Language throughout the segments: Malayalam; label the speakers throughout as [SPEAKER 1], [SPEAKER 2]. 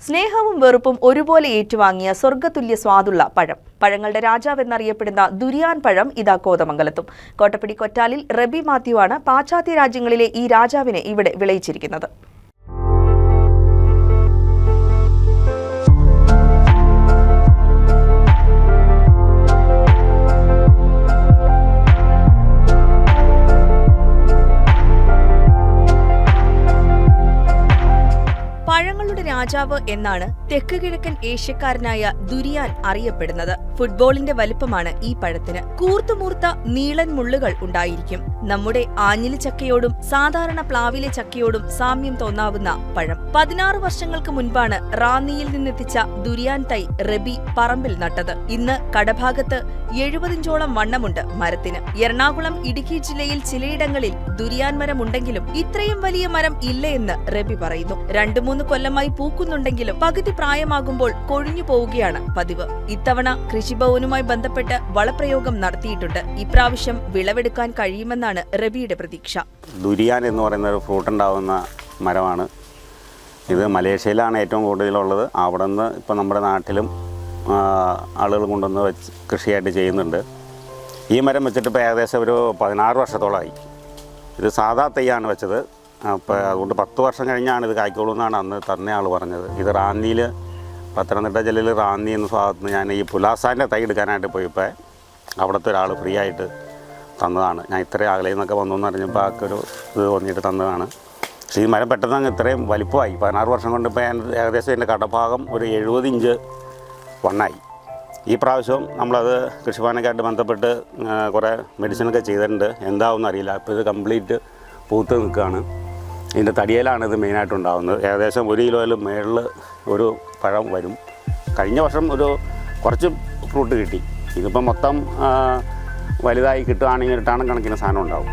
[SPEAKER 1] സ്നേഹവും വെറുപ്പും ഒരുപോലെ ഏറ്റുവാങ്ങിയ സ്വർഗ്ഗതുല്യ സ്വാദുള്ള പഴം. പഴങ്ങളുടെ രാജാവെന്നറിയപ്പെടുന്ന ദുരിയാൻ പഴം ഇതാ കോതമംഗലത്തും. കോട്ടപ്പടി കൊറ്റാലിൽ റബി മാത്യു ആണ് പാശ്ചാത്യ രാജ്യങ്ങളിലെ ഈ രാജാവിനെ ഇവിടെ വിളയിച്ചിരിക്കുന്നത്. പഴങ്ങളുടെ രാജാവ് എന്നാണ് തെക്ക് കിഴക്കൻ ഏഷ്യക്കാരനായ ദുരിയാൻ അറിയപ്പെടുന്നത്. ഫുട്ബോളിന്റെ വലിപ്പമാണ് ഈ പഴത്തിന്. കൂർത്തുമൂർത്ത നീളൻ മുള്ളുകൾ ഉണ്ടായിരിക്കും. നമ്മുടെ ആഞ്ഞിലി ചക്കയോടും സാധാരണ പ്ലാവിലെ ചക്കയോടും സാമ്യം തോന്നാവുന്ന പഴം. 16 വർഷങ്ങൾക്ക് മുൻപാണ് റാന്നിയിൽ നിന്നെത്തിച്ച ദുരിയാൻ തൈ റബി പറമ്പിൽ നട്ടത്. ഇന്ന് കടഭാഗത്ത് 70 ഇഞ്ചോളം വണ്ണമുണ്ട് മരത്തിന്. എറണാകുളം, ഇടുക്കി ജില്ലയിൽ ചിലയിടങ്ങളിൽ ദുരിയാൻ മരം ഉണ്ടെങ്കിലും ഇത്രയും വലിയ മരം ഇല്ല എന്ന് റബി പറയുന്നു. 2-3 കൊല്ലമായി പൂക്കുന്നുണ്ടെങ്കിലും പകുതി പ്രായമാകുമ്പോൾ കൊഴിഞ്ഞു പോവുകയാണ് പതിവ്. ഇത്തവണ കൃഷിഭവനുമായി ബന്ധപ്പെട്ട് വളപ്രയോഗം നടത്തിയിട്ടുണ്ട്. ഇപ്രാവശ്യം വിളവെടുക്കാൻ കഴിയുമെന്നാണ് റബിയുടെ പ്രതീക്ഷ.
[SPEAKER 2] ദുരിയാൻ എന്ന് പറയുന്ന ഒരു ഫ്രൂട്ട് ഉണ്ടാകുന്ന മരമാണ് ഇത്. മലേഷ്യയിലാണ് ഏറ്റവും കൂടുതലുള്ളത്. അവിടെ നിന്ന് ഇപ്പം നമ്മുടെ നാട്ടിലും ആളുകൾ കൊണ്ടുവന്ന് വെച്ച് കൃഷിയായിട്ട് ചെയ്യുന്നുണ്ട്. ഈ മരം വെച്ചിട്ട് ഇപ്പോൾ ഏകദേശം ഒരു 16 വർഷത്തോളമായി. ഇത് സാധാ തൈയാണ് വെച്ചത്. അപ്പോൾ അതുകൊണ്ട് 10 വർഷം കഴിഞ്ഞാണ് ഇത് കായ്ക്കോളൂ എന്നാണ് അന്ന് തന്നെ ആൾ പറഞ്ഞത്. ഇത് റാന്നിയിൽ, പത്തനംതിട്ട ജില്ലയിൽ റാന്നി എന്ന ഭാഗത്ത് നിന്ന് ഞാൻ ഈ പുലാസാൻ്റെ തൈ എടുക്കാനായിട്ട് പോയപ്പോൾ അവിടുത്തെ ഒരാൾ ഫ്രീ ആയിട്ട് തന്നതാണ്. ഞാൻ ഇത്രയും അകലയിൽ നിന്നൊക്കെ വന്നു എന്ന് അറിഞ്ഞപ്പോൾ ആൾക്കൊരു ഇത് തോന്നിയിട്ട് തന്നതാണ്. പക്ഷേ ഈ മരം പെട്ടെന്ന് അങ്ങ് ഇത്രയും വലിപ്പമായി. 16 വർഷം കൊണ്ട് ഇപ്പോൾ ഏകദേശം എൻ്റെ കടഭാഗം ഒരു 70 ഇഞ്ച് വണ്ണായി. ഈ പ്രാവശ്യം നമ്മളത് കൃഷിഭവനൊക്കെയായിട്ട് ബന്ധപ്പെട്ട് കുറേ മെഡിസിനൊക്കെ ചെയ്തിട്ടുണ്ട്. എന്താവുമെന്ന് അറിയില്ല. അപ്പോൾ ഇത് കംപ്ലീറ്റ് പൂത്ത് നിൽക്കുകയാണ്. ഇതിൻ്റെ തടിയിലാണ് ഇത് മെയിനായിട്ടുണ്ടാകുന്നത്. ഏകദേശം 1 കിലോയിൽ മേളിൽ ഒരു പഴം വരും. കഴിഞ്ഞ വർഷം ഒരു കുറച്ച് ഫ്രൂട്ട് കിട്ടി. ഇതിപ്പോൾ മൊത്തം വലുതായി കിട്ടുകയാണെങ്കിൽ ടൺ കണക്കിന് സാധനം ഉണ്ടാവും.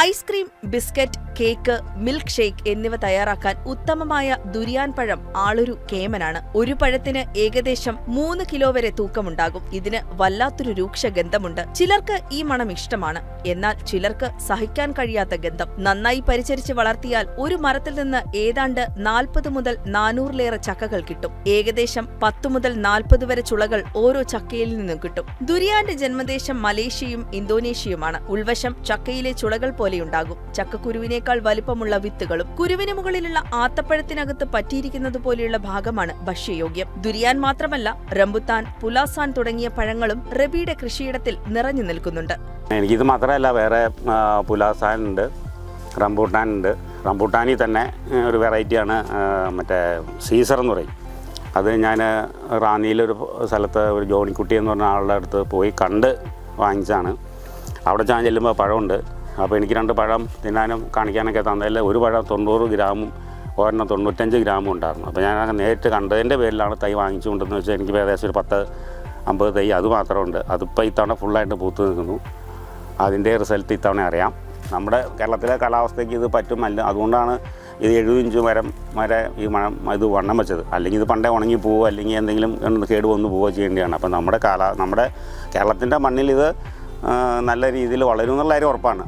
[SPEAKER 1] Ice cream, biscuit, cake, milk shake എന്നിവ തയ്യാറാക്കാൻ ഉത്തമമായ ദുരിയാൻ പഴം ആളൊരു കേമനാണ്. ഒരു പഴത്തിന് ഏകദേശം 3 കിലോ വരെ തൂക്കമുണ്ടാകും. ഇതിന് വല്ലാത്തൊരു രൂക്ഷഗന്ധമുണ്ട്. ചിലർക്ക് ഈ മണം ഇഷ്ടമാണ്, എന്നാൽ ചിലർക്ക് സഹിക്കാൻ കഴിയാത്ത ഗന്ധം. നന്നായി പരിചരിച്ച് വളർത്തിയാൽ ഒരു മരത്തിൽ നിന്ന് ഏതാണ്ട് 40 മുതൽ 400-ലേറെ ചക്കകൾ കിട്ടും. ഏകദേശം 10 മുതൽ 40 വരെ ചുളകൾ ഓരോ ചക്കയിൽ നിന്നും കിട്ടും. ദുരിയാന്റെ ജന്മദേശം മലേഷ്യയും ഇന്തോനേഷ്യയുമാണ്. ഉൾവശം ചക്കയിലെ ചുളകൾ പോലെയുണ്ടാകും. ചക്കക്കുരുവിനേക്കാൾ വലിപ്പമുള്ള വിത്തുകളും കുരുവിന് മുകളിലുള്ള ആത്തപ്പഴത്തിനകത്ത് പറ്റിയിരിക്കുന്നത് പോലെയുള്ള ഭാഗമാണ് ഭക്ഷ്യയോഗ്യം. ദുരിയാൻ മാത്രമല്ല, റംബുത്താൻ, പുലാസാൻ തുടങ്ങിയ പഴങ്ങളും റബിയുടെ കൃഷിയിടത്തിൽ നിറഞ്ഞു നിൽക്കുന്നുണ്ട്.
[SPEAKER 2] എനിക്കിത് മാത്രമല്ല, വേറെ പുലാസാൻ ഉണ്ട്, റംബൂട്ടാൻ ഉണ്ട്. റംബൂട്ടാനിൽ തന്നെ ഒരു വെറൈറ്റിയാണ് മറ്റേ സീസർ എന്ന് പറയും. അത് ഞാൻ റാന്നിയിലൊരു സ്ഥലത്ത് ഒരു ജോണിക്കുട്ടി എന്ന് പറഞ്ഞ ആളുടെ അടുത്ത് പോയി കണ്ട് വാങ്ങിച്ചാണ്. അവിടെ ഞാൻ ചെല്ലുമ്പോൾ പഴമുണ്ട്. അപ്പോൾ എനിക്ക് 2 പഴം തിന്നാനും കാണിക്കാനൊക്കെ തന്നതിൽ ഒരു പഴം 90 ഗ്രാമും ഒരെണ്ണം 95 ഗ്രാമും ഉണ്ടായിരുന്നു. അപ്പോൾ ഞാൻ നേരിട്ട് കണ്ടതിൻ്റെ പേരിലാണ് തൈ വാങ്ങിച്ചുകൊണ്ടെന്ന് വെച്ചാൽ എനിക്ക് ഏകദേശം ഒരു 10-50 തൈ അത് മാത്രമുണ്ട്. അതിപ്പോൾ ഇത്തവണ ഫുള്ളായിട്ട് പൂത്ത് നിൽക്കുന്നു. അതിൻ്റെ റിസൾട്ട് ഇത്തവണ അറിയാം. നമ്മുടെ കേരളത്തിലെ കാലാവസ്ഥയ്ക്ക് ഇത് പറ്റുമല്ല. അതുകൊണ്ടാണ് ഇത് 70 ഇഞ്ച് മരം വരെ ഈ ഇത് വണ്ണം വെച്ചത്. അല്ലെങ്കിൽ ഇത് പണ്ടേ ഉണങ്ങി പോവുക, അല്ലെങ്കിൽ എന്തെങ്കിലും കേട് വന്നു പോവുക ചെയ്യേണ്ടതാണ്. അപ്പോൾ നമ്മുടെ കേരളത്തിൻ്റെ മണ്ണിൽ ഇത് നല്ല രീതിയിൽ വളരും എന്നുള്ള കാര്യം ഉറപ്പാണ്.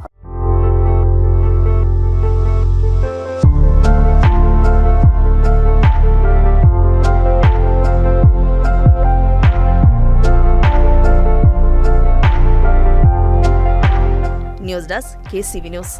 [SPEAKER 1] News desk KCV news.